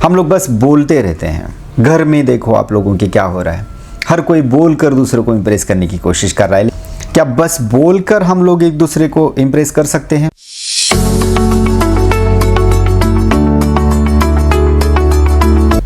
हम लोग बस बोलते रहते हैं। घर में देखो आप लोगों के क्या हो रहा है, हर कोई बोलकर दूसरों को इम्प्रेस करने की कोशिश कर रहा है। क्या बस बोलकर हम लोग एक दूसरे को इम्प्रेस कर सकते हैं?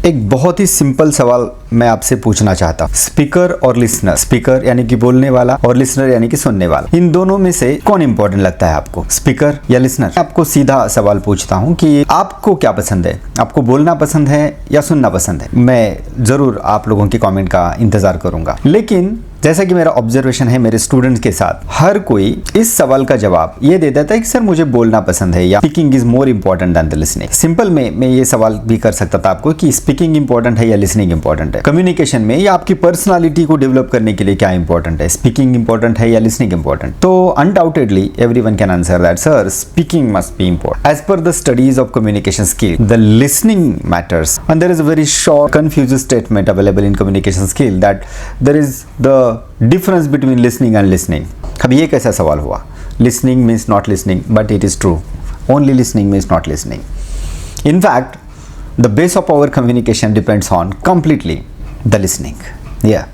एक बहुत ही सिंपल सवाल मैं आपसे पूछना चाहता हूँ। स्पीकर और लिसनर, स्पीकर यानी कि बोलने वाला और लिसनर यानी कि सुनने वाला, इन दोनों में से कौन इंपॉर्टेंट लगता है आपको, स्पीकर या लिसनर? आपको सीधा सवाल पूछता हूँ कि आपको क्या पसंद है, आपको बोलना पसंद है या सुनना पसंद है? मैं जरूर आप लोगों के कमेंट का इंतजार करूंगा। लेकिन जैसा कि मेरा ऑब्जर्वेशन है मेरे स्टूडेंट्स के साथ, हर कोई इस सवाल का जवाब ये दे देता है कि सर मुझे बोलना पसंद है या speaking is more important than the listening. Simple में मैं ये सवाल भी कर सकता था आपको कि स्पीकिंग इंपॉर्टेंट है या लिसनिंग इंपॉर्टेंट है। कम्युनिकेशन में या आपकी पर्सनालिटी को डेवलप करने के लिए क्या इंपॉर्टेंट है, स्पीकिंग इंपॉर्टेंट है या लिसनिंग इंपॉर्टेंट? तो undoubtedly everyone can answer that sir speaking must be important. As per the studies of communication skill, the listening matters and there is a very short confusing statement available in communication skill that there is the difference between listening and listening. अब ये कैसा सवाल हुआ? Listening means not listening, but it is true, only listening means not listening. In fact the base of our communication depends on completely the listening. Yeah,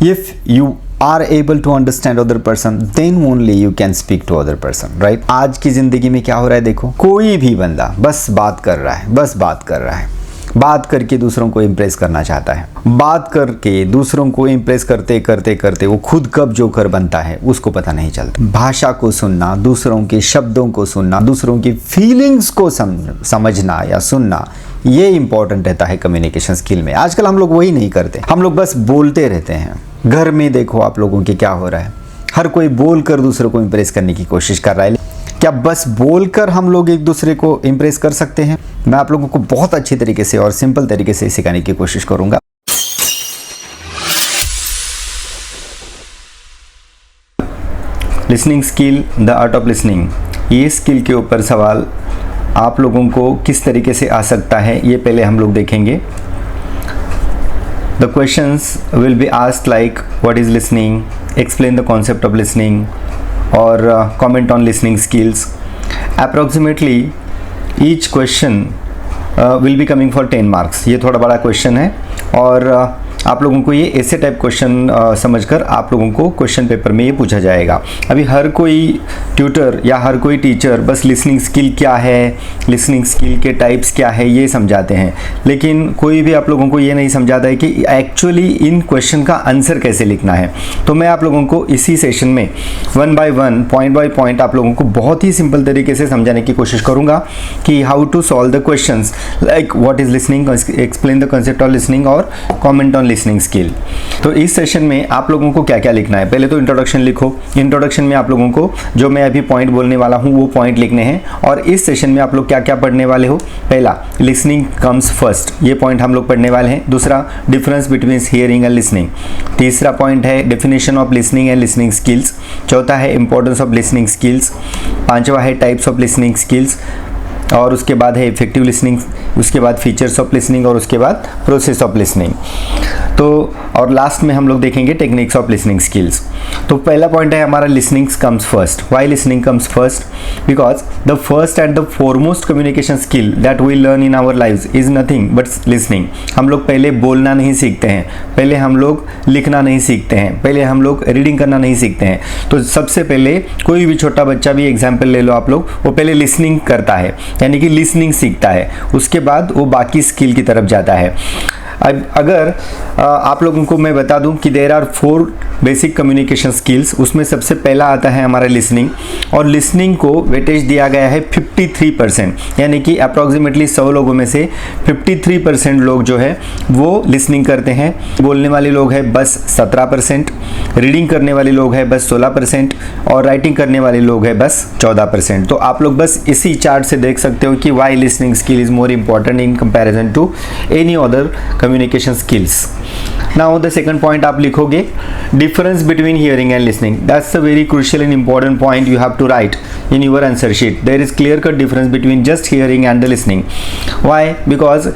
if you are able to understand other person, then only you can speak to other person, right? आज की जिंदगी में क्या हो रहा है देखो, कोई भी बंदा बस बात कर रहा है, बस बात कर रहा है, बात करके दूसरों को इम्प्रेस करना चाहता है। बात करके दूसरों को इम्प्रेस करते करते करते वो खुद कब जोकर बनता है उसको पता नहीं चलता। भाषा को सुनना, दूसरों के शब्दों को सुनना, दूसरों की फीलिंग्स को समझना या सुनना, ये इंपॉर्टेंट रहता है कम्युनिकेशन स्किल में। आजकल हम लोग वही नहीं करते, हम लोग बस बोलते रहते हैं। घर में देखो आप लोगों के क्या हो रहा है, हर कोई बोलकर दूसरों को इम्प्रेस करने की कोशिश कर रहा है। क्या बस बोलकर हम लोग एक दूसरे को इम्प्रेस कर सकते हैं? मैं आप लोगों को बहुत अच्छी तरीके से और सिंपल तरीके से सिखाने की कोशिश करूंगा। Listening skill, the art of listening, ये स्किल के ऊपर सवाल आप लोगों को किस तरीके से आ सकता है ये पहले हम लोग देखेंगे। The questions will be asked like what is listening, explain the concept of listening और comment on listening skills. Approximately each question will be coming for 10 marks. ये थोड़ा बड़ा क्वेश्चन है और आप लोगों को ये ऐसे टाइप क्वेश्चन समझकर आप लोगों को क्वेश्चन पेपर में ये पूछा जाएगा। अभी हर कोई ट्यूटर या हर कोई टीचर बस लिसनिंग स्किल क्या है, लिसनिंग स्किल के टाइप्स क्या है ये समझाते हैं, लेकिन कोई भी आप लोगों को ये नहीं समझाता है कि एक्चुअली इन क्वेश्चन का आंसर कैसे लिखना है। तो मैं आप लोगों को इसी सेशन में one by one, point by point आप लोगों को बहुत ही सिंपल तरीके से समझाने की कोशिश करूँगा कि how to solve the questions like what is listening, explain the concept of listening और कॉमेंट ऑन लिसनिंग स्किल। तो इस सेशन में आप लोगों को क्या क्या लिखना है, पहले तो इंट्रोडक्शन लिखो। इंट्रोडक्शन में आप लोगों को जो मैं अभी पॉइंट बोलने वाला हूँ वो पॉइंट लिखने हैं। और इस सेशन में आप लोग क्या क्या पढ़ने वाले हो, पहला लिसनिंग कम्स फर्स्ट, ये पॉइंट हम लोग पढ़ने वाले हैं। दूसरा difference between hearing and listening. तीसरा पॉइंट है definition of listening and listening skills. चौथा है इंपॉर्टेंस ऑफ लिसनिंग स्किल्स। पांचवा है टाइप्स ऑफ लिसनिंग स्किल्स और उसके बाद है इफेक्टिव लिसनिंग, उसके बाद फीचर्स ऑफ लिसनिंग और उसके बाद प्रोसेस ऑफ लिसनिंग। तो और लास्ट में हम लोग देखेंगे टेक्निक्स ऑफ लिसनिंग स्किल्स। तो पहला पॉइंट है हमारा listening comes first. Why listening comes first? Because the first and the foremost communication skill that we learn in our lives is nothing but listening. हम लोग पहले बोलना नहीं सीखते हैं, पहले हम लोग लिखना नहीं सीखते हैं, पहले हम लोग रीडिंग करना नहीं सीखते हैं। तो सबसे पहले कोई भी छोटा बच्चा भी एग्जाम्पल ले लो आप लोग, वो पहले लिसनिंग करता है यानी कि लिसनिंग सीखता है, उसके बाद वो बाकी स्किल की तरफ जाता है। अगर आप लोगों को मैं बता दूं कि there are 4 basic communication skills, उसमें सबसे पहला आता है हमारा लिसनिंग। और लिसनिंग को वेटेज दिया गया है 53%, यानी कि अप्रॉक्सीमेटली 100 लोगों में से 53% लोग जो है वो लिसनिंग करते हैं। बोलने वाले लोग हैं बस 17%, रीडिंग करने वाले लोग हैं बस 16% और राइटिंग करने वाले लोग हैं बस 14%। तो आप लोग बस इसी चार्ट से देख सकते हो कि why listening skill is more important in comparison to any other communication skills. Now the second point आप लिखोगे difference between hearing and listening. That's a very crucial and important point you have to write in your answer sheet. There is clear cut difference between just hearing and the listening. Why? Because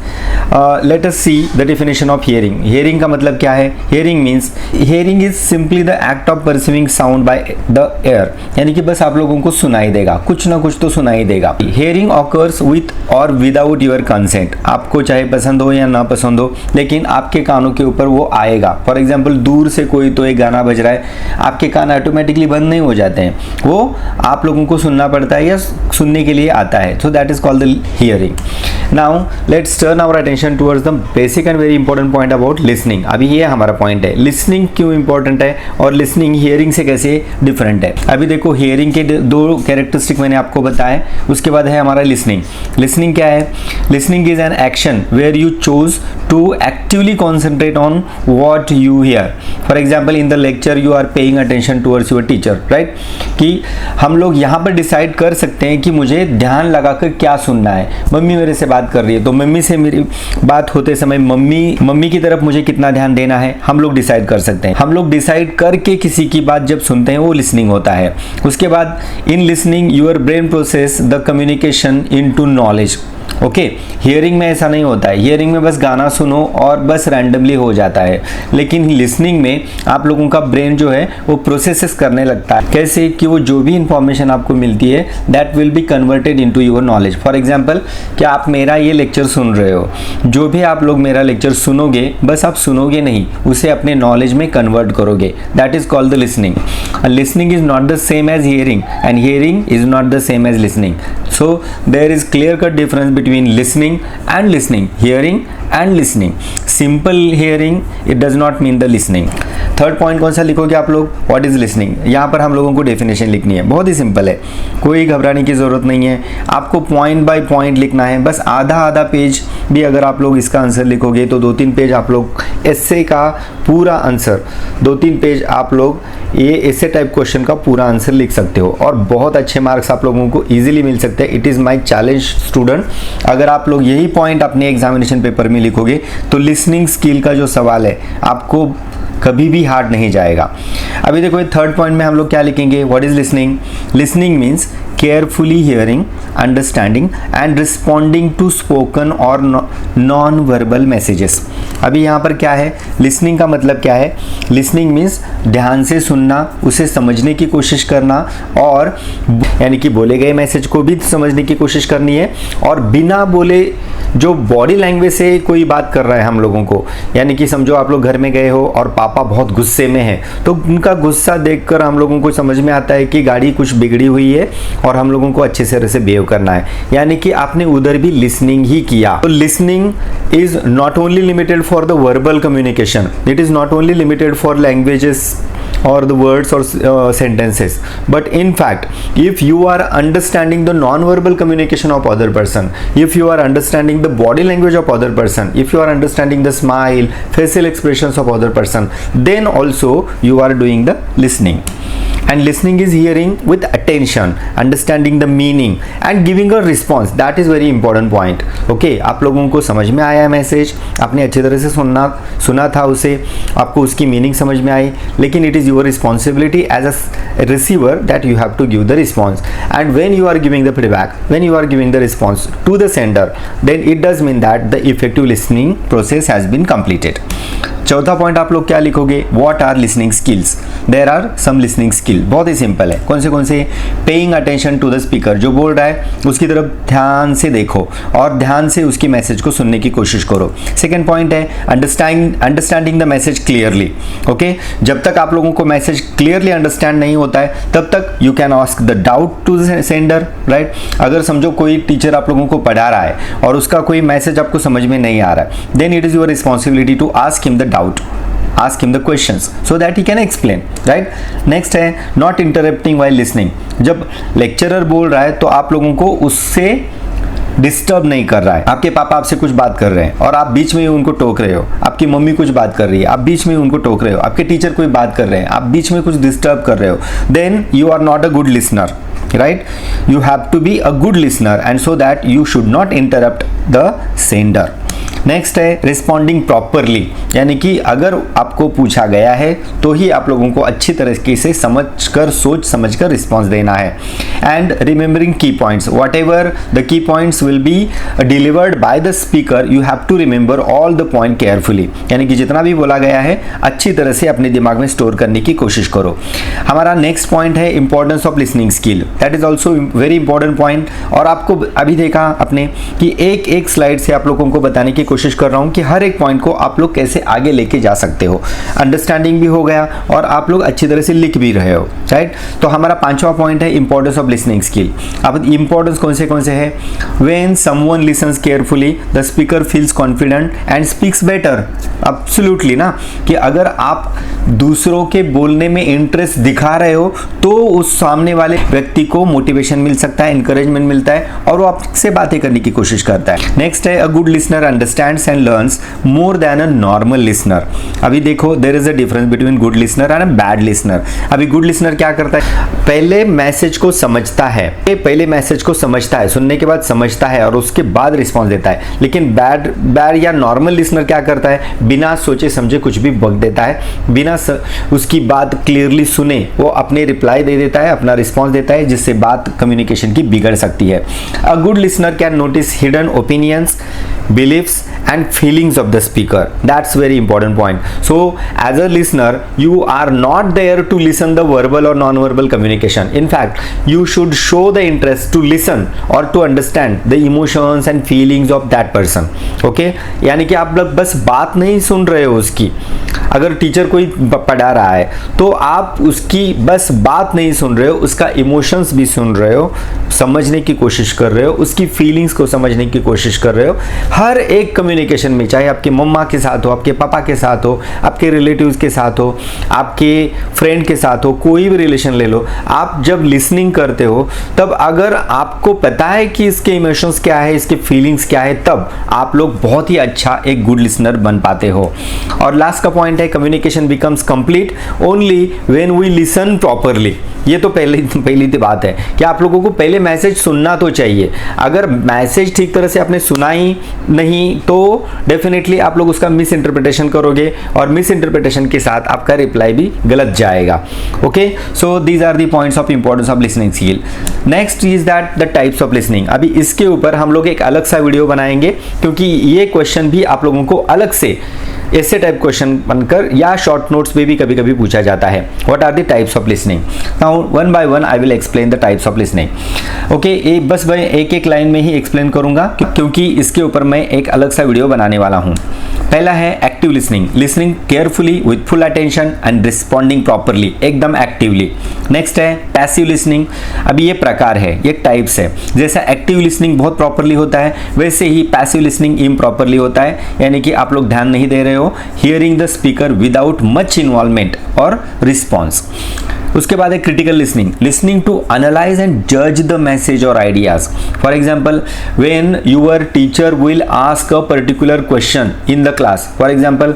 let us see the definition of hearing. Hearing का मतलब क्या है? Hearing means hearing is simply the act of perceiving sound by the ear. यानी कि बस आप लोगों को सुनाई देगा, कुछ ना कुछ तो सुनाई देगा। Hearing occurs with or without your consent. आपको चाहे पसंद हो या ना पसंद हो, लेकिन आपके कानों के ऊपर वो आएगा। फॉर एग्जाम्पल दूर से कोई तो एक गाना बज रहा है, आपके कान ऑटोमेटिकली बंद नहीं हो जाते हैं, वो आप लोगों को सुनना पड़ता है या सुनने के लिए आता है। So that is called the hearing. Now let's turn our attention towards the basic and very important point about listening. अभी ये हमारा पॉइंट है, लिसनिंग क्यों इंपॉर्टेंट है और लिसनिंग हियरिंग से कैसे डिफरेंट है। अभी देखो हियरिंग के दो कैरेक्टरिस्टिक मैंने आपको बताए, उसके बाद है हमारा लिसनिंग। लिसनिंग क्या है? Listening is an action where you choose to actively concentrate on what you hear. For example in the lecture you are paying attention towards your teacher, right? कि हम लोग यहाँ पर डिसाइड कर सकते हैं कि मुझे ध्यान लगाकर क्या सुनना है। मम्मी मेरे से बात कर रही है तो मम्मी से मेरी बात होते समय मम्मी की तरफ मुझे कितना ध्यान देना है हम लोग डिसाइड कर सकते हैं। हम लोग डिसाइड करके किसी की बात जब सुनते हैं वो लिसनिंग होता है। उसके बाद in listening your brain process the communication into knowledge. Okay, hearing में ऐसा नहीं होता है। हियरिंग में बस गाना सुनो और बस रैंडमली हो जाता है, लेकिन लिसनिंग में आप लोगों का ब्रेन जो है वो प्रोसेसेस करने लगता है। कैसे? कि वो जो भी इंफॉर्मेशन आपको मिलती है that will be converted into your knowledge. For example कि आप मेरा ये लेक्चर सुन रहे हो, जो भी आप लोग मेरा लेक्चर सुनोगे बस आप सुनोगे नहीं, उसे अपने नॉलेज में कन्वर्ट करोगे। That is called the listening. Listening is not the same as hearing and hearing is not the same as listening. So there is clear cut difference between listening and listening, hearing and listening. Simple hearing it does not mean the listening. Third point कौन सा लिखोगे आप लोग? What is listening. यहाँ पर हम लोगों को डेफिनेशन लिखनी है, बहुत ही सिंपल है, कोई घबराने की ज़रूरत नहीं है। आपको पॉइंट बाय पॉइंट लिखना है, बस आधा पेज भी अगर आप लोग इसका आंसर लिखोगे तो 2-3 पेज आप लोग एस्से का पूरा आंसर, 2-3 पेज आप लोग ये एस्से टाइप क्वेश्चन का पूरा आंसर लिख सकते हो और बहुत अच्छे मार्क्स आप लोगों को ईजिली मिल सकते हैं। It is my challenge student, अगर आप लोग यही पॉइंट अपने एग्जामिनेशन पेपर में लिखोगे तो लिसनिंग स्किल का जो सवाल है आपको कभी भी हार्ड नहीं जाएगा। अभी देखो थर्ड पॉइंट में हम लोग क्या लिखेंगे? What is listening? Listening means carefully hearing, understanding and responding to spoken or non-verbal messages. अभी यहाँ पर क्या है? लिसनिंग का मतलब क्या है? लिसनिंग मीन्स ध्यान से सुनना, उसे समझने की कोशिश करना और यानी कि बोले गए मैसेज को भी समझने की कोशिश करनी है और बिना बोले जो बॉडी लैंग्वेज से कोई बात कर रहा है हम लोगों को, यानी कि समझो आप लोग घर में गए हो और पापा बहुत गुस्से में हैं तो उनका गुस्सा देखकर हम लोगों को समझ में आता है कि गाड़ी कुछ बिगड़ी हुई है और हम लोगों को अच्छे तरह से बिहेव करना है, यानी कि आपने उधर भी लिसनिंग ही किया। तो listening is not only limited for the verbal communication, it is not only limited for languages or the words or sentences, but in fact if you are understanding the non-verbal communication of other person, if you are understanding the body language of other person, if you are understanding the smile, facial expressions of other person, then also you are doing the listening. And listening is hearing with attention, understanding the meaning and giving a response. That is very important point. Okay, आप लोगों को समझ में आया message, आपने अच्छी तरह से सुना था उसे, आपको उसकी मीनिंग समझ में आई, लेकिन it is your responsibility as a receiver that you have to give the response. And when you are giving the feedback, when you are giving the response to the sender, then it does mean that the effective listening process has been completed. चौथा point आप लोग क्या लिखोगे? What are listening skills? There are some listening skill, बहुत ही simple है। कौन से? Paying attention to the speaker, जो बोल रहा है उसकी तरफ ध्यान से देखो और ध्यान से उसकी मैसेज को सुनने की कोशिश करो। सेकेंड पॉइंट है understanding the message clearly. Okay, जब तक आप लोगों को मैसेज क्लियरली अंडरस्टैंड नहीं होता है तब तक you can ask the doubt to the sender, right? अगर समझो कोई टीचर आप लोगों को पढ़ा रहा है और उसका कोई मैसेज आपको समझ में नहीं आ रहा है, then it is your responsibility to ask him the doubt, ask him the questions so that he can explain, right? Next है not interrupting while listening. जब लेक्चरर बोल रहा है तो आप लोगों को उससे डिस्टर्ब नहीं कर रहा है। आपके पापा आपसे कुछ बात कर रहे हैं और आप बीच में ही उनको टोक रहे हो, आपकी मम्मी कुछ बात कर रही है, आप बीच में ही उनको टोक रहे हो, आपके टीचर कोई बात कर रहे हैं, आप बीच में कुछ डिस्टर्ब कर रहे हो, then you are not a good listener, right? You have to be a good listener and so that you should not interrupt the sender. Next है रिस्पॉन्डिंग प्रॉपरली, यानी कि अगर आपको पूछा गया है तो ही आप लोगों को अच्छी तरीके से सोच समझकर रिस्पॉन्स देना है। And remembering key points, whatever the key points will be delivered by the speaker, you have to remember all the point carefully, यानी कि जितना भी बोला गया है अच्छी तरह से अपने दिमाग में स्टोर करने की कोशिश करो। हमारा नेक्स्ट पॉइंट है importance of listening skill, that is also very important point. और आपको अभी देखा आपने कि एक एक स्लाइड से आप लोगों को बताने की कोशिश कर रहा हूं कि हर एक पॉइंट को आप लोग कैसे आगे लेके जा सकते हो, अंडरस्टैंडिंग भी हो गया और आप लोग अच्छी तरह से लिख भी रहे हो, राइट। तो हमारा पांचवा पॉइंट है इंपॉर्टेंस ऑफ लिसनिंग स्किल। अब इंपॉर्टेंस कौन से है? When someone lessons carefully the speaker feels confident and speaks better. Absolutely ना, कि अगर आप दूसरों के बोलने में इंटरेस्ट दिखा रहे हो तो उस सामने वाले व्यक्ति को मोटिवेशन मिल सकता है, इंकरेजमेंट मिलता है और वो आपसे बातें करने की कोशिश करता है। नेक्स्ट है a good listener understands and learns more than a normal listener. अभी देखो there is a difference between good listener and a bad listener. अभी गुड लिसनर क्या करता है? पहले मैसेज को समझता है, सुनने के बाद समझता है और उसके बाद रिस्पॉन्स देता है। लेकिन बैड या नॉर्मल लिसनर क्या करता है? बिना सोचे समझे कुछ भी बक देता है, बिना उसकी बात क्लियरली सुने वो अपने रिप्लाई दे देता है, अपना रिस्पॉन्स देता है, जिससे बात कम्युनिकेशन की बिगड़ सकती है। A good listener can notice hidden opinions, beliefs and feelings of the speaker. That's very important point. So as a listener you are not there to listen the verbal or non-verbal communication. In fact you should show the interest to listen or to understand the emotions and feelings of that person. Okay, यानी कि आप लोग बस बात नहीं सुन रहे हो उसकी, अगर टीचर कोई पढ़ा रहा है तो आप उसकी बस बात नहीं सुन रहे हो, उसका इमोशंस भी सुन रहे हो, समझने की कोशिश कर रहे हो, उसकी फीलिंग्स को समझने की कोशिश कर रहे हो। हर एक कम्युनिकेशन में, चाहे आपके मम्मा के साथ हो, आपके पापा के साथ हो, आपके रिलेटिव्स के साथ हो, आपके फ्रेंड के साथ हो, कोई भी रिलेशन ले लो, आप जब लिसनिंग करते हो तब अगर आपको पता है कि इसके इमोशंस क्या है, इसके फीलिंग्स क्या है, तब आप लोग बहुत ही अच्छा एक गुड लिसनर बन पाते हो। और लास्ट का पॉइंट है communication becomes complete only when we listen properly. ये तो पहली बात है कि आप लोगों को पहले मैसेज सुनना तो चाहिए। अगर मैसेज ठीक तरह से आपने सुना ही नहीं तो डेफिनेटली आप लोग उसका मिस इंटरप्रिटेशन करोगे और मिस इंटरप्रिटेशन के साथ आपका रिप्लाई भी गलत जाएगा। Okay, so these are the points of importance of listening skill. Next is that the types of listening. अभी इसके ऊपर हम लोग एक अलग सा वीडियो बनाएंगे क्योंकि ये क्वेश्चन भी आप लोगों को अलग से ऐसे टाइप क्वेश्चन बनकर या शॉर्ट नोट्स में भी कभी कभी पूछा जाता है। What are the types of listening? Now one by one I will explain the types of listening. Okay, बस मैं एक एक लाइन में ही एक्सप्लेन करूंगा क्योंकि इसके ऊपर मैं एक अलग सा वीडियो बनाने वाला हूं। पहला है active listening, listening carefully with full attention and responding properly, एकदम एक्टिवली। नेक्स्ट है पैसिव लिसनिंग। अभी ये प्रकार है, ये टाइप्स है। जैसा एक्टिव लिसनिंग बहुत प्रॉपरली होता है वैसे ही पैसिव लिसनिंग इम्प्रॉपरली होता है, यानी कि आप लोग ध्यान नहीं दे रहे हो, hearing the speaker without much involvement और रिस्पॉन्स। उसके बाद है critical listening, listening to analyse and जज द मैसेज और ideas. For example when your teacher will ask a particular question in the class, for example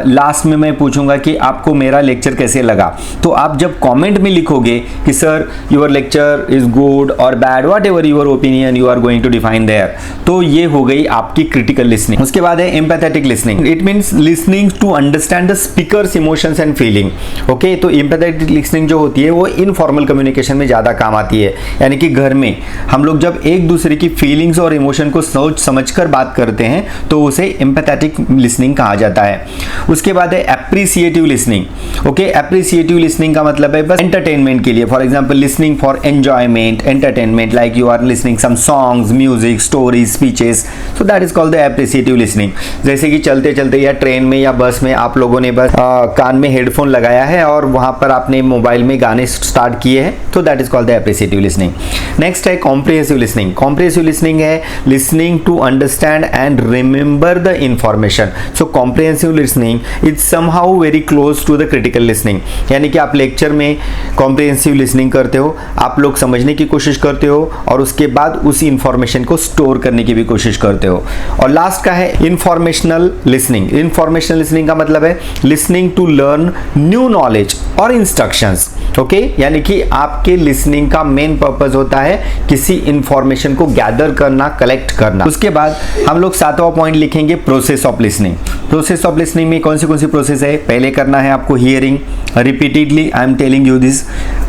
last में मैं पूछूंगा कि आपको मेरा लेक्चर कैसे लगा, तो आप जब कमेंट में लिखोगे कि sir your lecture is good और bad, whatever your opinion you are going to define there, तो ये हो गई आपकी क्रिटिकल लिसनिंग। उसके बाद है empathetic listening, it means listening to understand the speaker's emotions and feeling. Okay, तो एम्पैथेटिक लिसनिंग जो होती है वो इनफॉर्मल कम्युनिकेशन में ज़्यादा काम आती है, यानी कि घर में हम लोग जब एक दूसरे की फीलिंग्स और इमोशन को सोच समझकर बात करते हैं तो उसे एम्पैथेटिक लिसनिंग कहा जाता है। उसके बाद है appreciative listening. Okay, appreciative listening का मतलब है बस एंटरटेनमेंट के लिए, for example listening for enjoyment, entertainment, like you are listening some songs, music, stories, speeches, so that is called the appreciative listening. जैसे कि चलते चलते या ट्रेन में या बस में आप लोगों ने बस कान में हेडफोन लगाया है और वहां पर आपने मोबाइल में गाने स्टार्ट किए हैं, तो that is called the appreciative listening. Next है कॉम्प्रिहेंसिव लिसनिंग। कॉम्प्रिहेंसिव लिसनिंग है listening to understand and remember the information. So comprehensive listening is somehow very close to the critical listening, यानी कि आप लेक्चर में comprehensive listening करते हो, आप लोग समझने की कोशिश करते हो और उसके बाद उसी इंफॉर्मेशन को स्टोर करने की भी कोशिश करते हो। और लास्ट का है इंफॉर्मेशनल लिसनिंग। इंफॉर्मेशनल लिसनिंग का मतलब है listening to learn new knowledge और इंस्ट्रक्शंस। पर्पस। ओके, यानी कि आपके लिसनिंग का मेन पर्पस होता है किसी इंफॉर्मेशन को गैदर करना, कलेक्ट करना। उसके बाद हम लोग 7वां पॉइंट लिखेंगे process of listening. Process of listening में कौन सी प्रोसेस है? पहले करना है आपको hearing, repeatedly I am telling you this.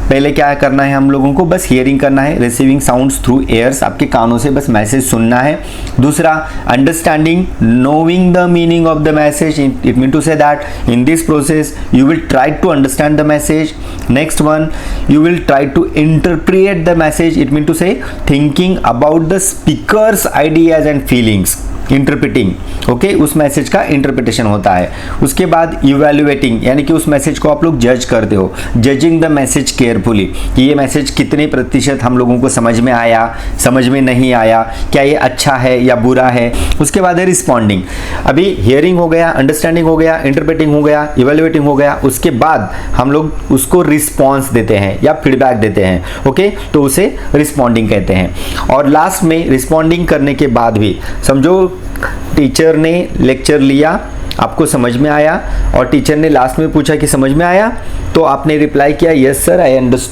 पहले क्या करना है हम लोगों को? बस हियरिंग करना है, रिसीविंग साउंड्स थ्रू एयर्स, आपके कानों से बस मैसेज सुनना है। दूसरा understanding, knowing the meaning of the message, it mean to say that in this process you will try to understand the message. Next one, you will try to interpret the message, it means to say thinking about the speaker's ideas and feelings, interpreting. Okay, उस message का interpretation होता है। उसके बाद evaluating, यानी कि उस message को आप लोग जज करते हो, जजिंग द मैसेज केयरफुली, कि ये मैसेज कितने प्रतिशत हम लोगों को समझ में आया, समझ में नहीं आया, क्या ये अच्छा है या बुरा है। उसके बाद है रिस्पॉन्डिंग। अभी हियरिंग हो गया, अंडरस्टैंडिंग हो गया, इंटरप्रेटिंग हो गया, इवेल्युएटिंग हो गया। उसके बाद हम लोग उसको रिस्पॉन्स देते हैं या फीडबैक देते हैं। ओके, तो उसे रिस्पॉन्डिंग कहते हैं। और लास्ट में रिस्पॉन्डिंग करने के बाद भी समझो टीचर ने लेक्चर लिया, आपको समझ में आया, और टीचर ने लास्ट में पूछा कि समझ में आया, तो आपने रिप्लाई किया yes sir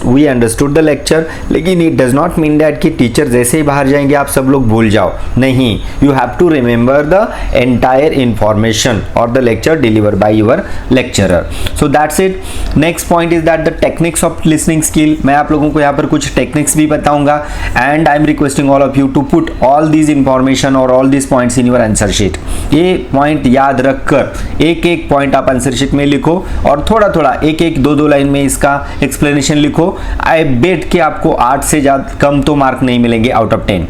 we understood the lecture. लेकिन it does not mean that कि टीचर जैसे ही बाहर जाएंगे आप सब लोग भूल जाओ, नहीं, you have to remember the entire information और the lecture deliver by your lecturer. So that's it. Next point is that the techniques of listening skill. मैं आप लोगों को यहाँ पर कुछ टेक्निक्स भी बताऊंगा, and I am requesting all of you to put all these information और all these points in your answer sheet. ये पॉइंट याद रखकर एक एक पॉइंट आप आंसर शीट में लिखो, और थोड़ा थोड़ा एक एक दो लाइन में इसका एक्सप्लेनेशन लिखो। आई बेट कि आपको 8 से ज्यादा कम तो मार्क नहीं मिलेंगे आउट ऑफ 10।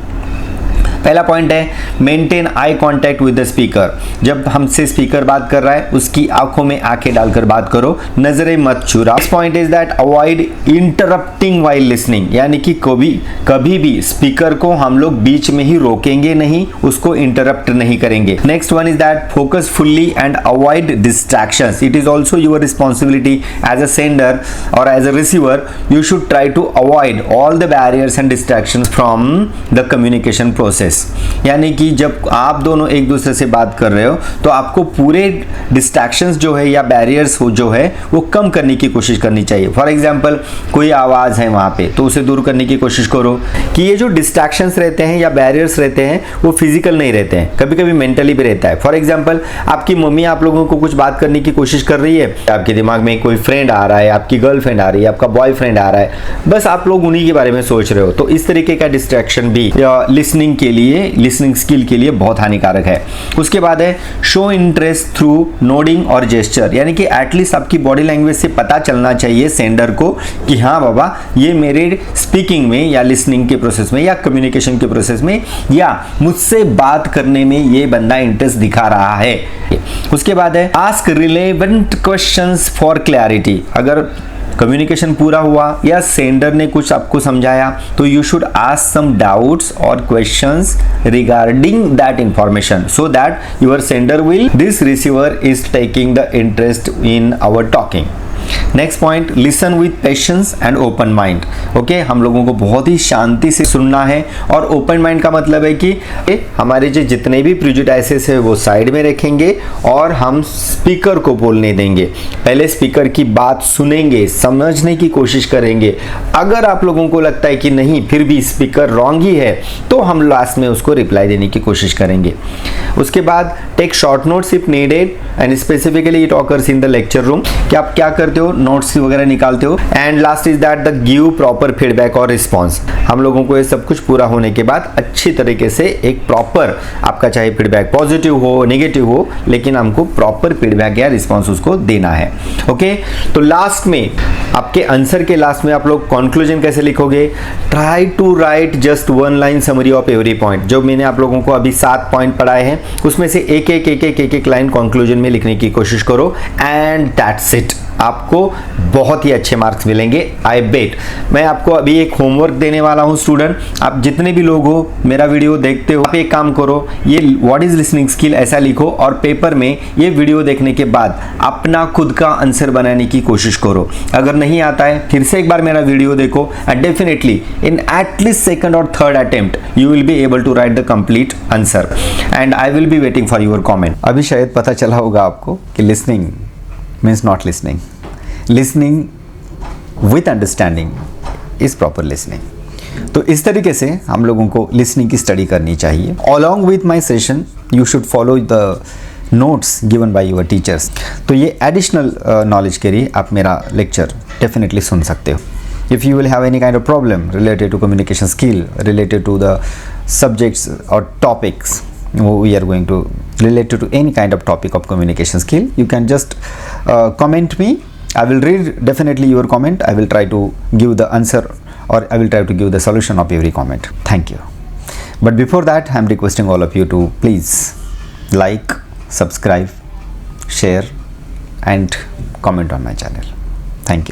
पहला पॉइंट है maintain eye contact with the speaker. जब हमसे स्पीकर बात कर रहा है उसकी आंखों में आंखें डालकर बात करो, नजरें मत चुराओ। Next point is that avoid interrupting while listening, यानी कि कभी भी स्पीकर को हम लोग बीच में ही रोकेंगे नहीं, उसको इंटरप्ट नहीं करेंगे। Next one is that focus fully and avoid distractions. It is also your responsibility as a sender और as a receiver, you should try to avoid all the barriers and distractions from the communication process. यानी कि जब आप दोनों एक दूसरे से बात कर रहे हो तो आपको पूरे डिस्ट्रैक्शंस जो है या बैरियर्स जो है वो कम करने की कोशिश करनी चाहिए। फॉर एग्जांपल कोई आवाज़ है वहाँ पे तो उसे दूर करने की कोशिश करो। कि ये जो डिस्ट्रैक्शंस रहते हैं या बैरियर्स रहते हैं वो फिजिकल नहीं रहते हैं, कभी कभी मेंटली भी रहता है। फॉर एग्जाम्पल आपकी मम्मी आप लोगों को कुछ बात करने की कोशिश कर रही है, आपके दिमाग में कोई फ्रेंड आ रहा है, आपकी गर्लफ्रेंड आ रही है, आपका बॉयफ्रेंड आ रहा है, बस आप लोग उन्हीं के बारे में सोच रहे हो। तो इस तरीके का डिस्ट्रैक्शन भी लिसनिंग के लिए, लिसनिंग स्किल के लिए बहुत हानिकारक है। उसके बाद है शो इंटरेस्ट थ्रू नोडिंग और जेस्चर, यानी कि एटलीस्ट आपकी बॉडी लैंग्वेज से पता चलना चाहिए सेंडर को कि हाँ बाबा ये मेरे स्पीकिंग में या लिसनिंग के प्रोसेस में या कम्युनिकेशन के प्रोसेस में या मुझसे बात करने में ये बंदा इंटरेस्ट दिखा रहा है। उसके बाद है ask relevant questions for clarity. अगर कम्युनिकेशन पूरा हुआ या सेंडर ने कुछ आपको समझाया तो you should ask some doubts और questions regarding that information so that your sender will this receiver is taking the interest in our talking. Next point listen with patience and open mind. Okay, हम लोगों को बहुत ही शांति से सुनना है, और open mind का मतलब है कि हमारे जो जितने भी प्रेजुडिसेस है वो साइड में रखेंगे और हम स्पीकर को बोलने देंगे। पहले स्पीकर की बात सुनेंगे, समझने की कोशिश करेंगे। अगर आप लोगों को लगता है कि नहीं फिर भी स्पीकर रॉन्ग ही है तो हम लास्ट में उसको रिप्लाई देने की कोशिश करेंगे। उसके बाद take short notes if needed and specifically it occurs in the lecture room, कि आप क्या करते हो, नोट्स वगैरह निकालते हो। And last is that the give proper feedback और रिस्पॉन्स। हम लोगों को ये सब कुछ पूरा होने के बाद अच्छी तरीके से एक प्रॉपर, आपका चाहे फीडबैक पॉजिटिव हो नेगेटिव हो, लेकिन हमको प्रॉपर फीडबैक या रिस्पॉन्स उसको देना है। ओके, तो लास्ट में आपके आंसर के लास्ट में आप लोग कंक्लूजन कैसे लिखोगे? Try to write just 1 line summary of every point. जो मैंने आप लोगों को अभी 7 पॉइंट पढ़ाए हैं उसमें से एक लाइन कंक्लूजन में लिखने की कोशिश करो, एंड दैट्स इट। आपको बहुत ही अच्छे मार्क्स मिलेंगे, आई बेट। मैं आपको अभी एक होमवर्क देने वाला हूं स्टूडेंट, आप जितने भी लोग हो मेरा वीडियो देखते हो, आप एक काम करो, ये व्हाट इज लिसनिंग स्किल ऐसा लिखो और पेपर में ये वीडियो देखने के बाद अपना खुद का आंसर बनाने की कोशिश करो। अगर नहीं आता है फिर से एक बार मेरा वीडियो देखो, and definitely in at least second और third attempt you will be able to write the complete answer, and I will be waiting for your comment. अभी शायद पता चला होगा आपको कि listening means not listening. Listening with understanding is proper listening. तो इस तरीके से हम लोगों को लिसनिंग की स्टडी करनी चाहिए। Along with my session you should follow the notes given by your teachers. तो ये एडिशनल नॉलेज के लिए आप मेरा लेक्चर डेफिनेटली सुन सकते हो। If you will have any kind of problem related to communication skill, related to the subjects or topics we are going to related to any kind of topic of communication skill, you can just comment me. I will read definitely your comment. I will try to give the answer, or I will try to give the solution of every comment. Thank you. But before that, I am requesting all of you to please like, subscribe, share and comment on my channel. Thank you.